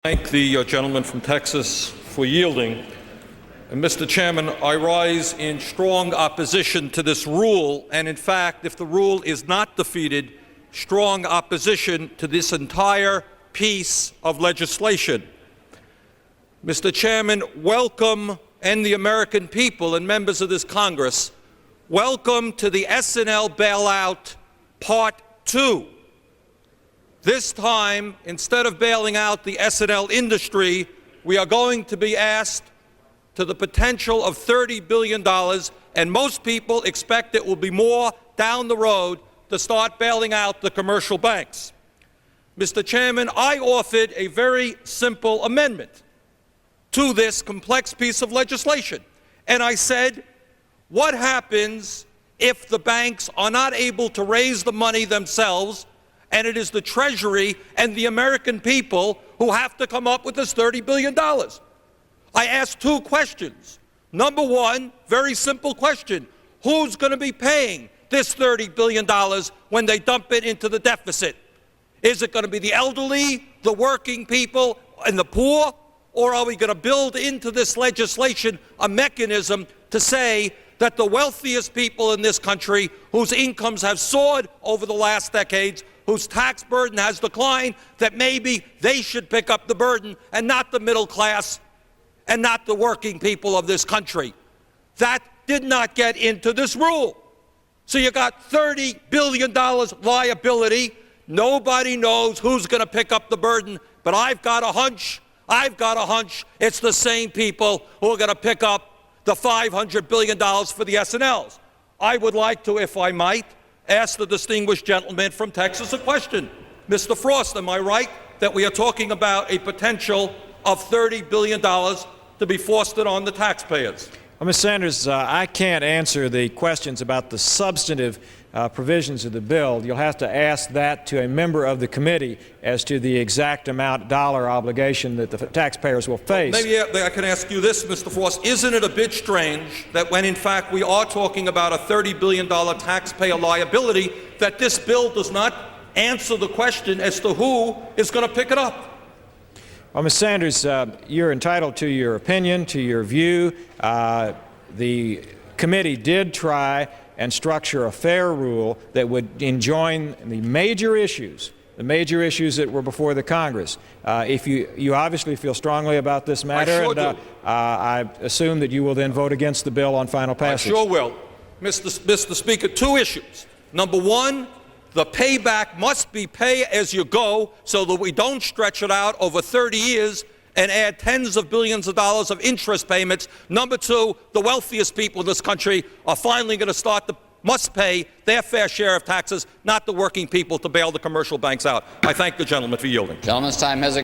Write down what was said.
Thank the gentleman from Texas for yielding. And Mr. Chairman, I rise in strong opposition to this rule, and in fact, if the rule is not defeated, strong opposition to this entire piece of legislation. Mr. Chairman, welcome, and the American people and members of this Congress, welcome to the S&L bailout Part 2. This time, instead of bailing out the S&L industry, we are going to be asked to the potential of $30 billion, and most people expect it will be more down the road to start bailing out the commercial banks. Mr. Chairman, I offered a very simple amendment to this complex piece of legislation, and I said, what happens if the banks are not able to raise the money themselves, and it is the Treasury and the American people who have to come up with this $30 billion? I asked two questions. Number one, very simple question. Who's going to be paying this $30 billion when they dump it into the deficit? Is it going to be the elderly, the working people, and the poor? Or are we going to build into this legislation a mechanism to say that the wealthiest people in this country, whose incomes have soared over the last decades, whose tax burden has declined, that maybe they should pick up the burden and not the middle class and not the working people of this country? That did not get into this rule. So you got $30 billion liability. Nobody knows who's going to pick up the burden, but I've got a hunch it's the same people who are going to pick up the $500 billion for the S&Ls. I would like to, if I might, ask the distinguished gentleman from Texas a question. Mr. Frost, am I right that we are talking about a potential of $30 billion to be foisted on the taxpayers? Well, Ms. Sanders, I can't answer the questions about the substantive provisions of the bill. You'll have to ask that to a member of the committee as to the exact amount dollar obligation that the taxpayers will face. Maybe I can ask you this, Mr. Frost. Isn't it a bit strange that when in fact we are talking about a $30 billion taxpayer liability, that this bill does not answer the question as to who is going to pick it up? Well, Ms. Sanders, you're entitled to your opinion, to your view. The committee did try and structure a fair rule that would enjoin the major issues that were before the Congress. If you obviously feel strongly about this matter, I sure do. I assume that you will then vote against the bill on final passage. I sure will. Mr. Speaker, two issues. Number one, the payback must be pay as you go so that we don't stretch it out over 30 years and add tens of billions of dollars of interest payments. Number two, the wealthiest people in this country are finally going to must pay their fair share of taxes, not the working people to bail the commercial banks out. I thank the gentleman for yielding. Gentleman's time has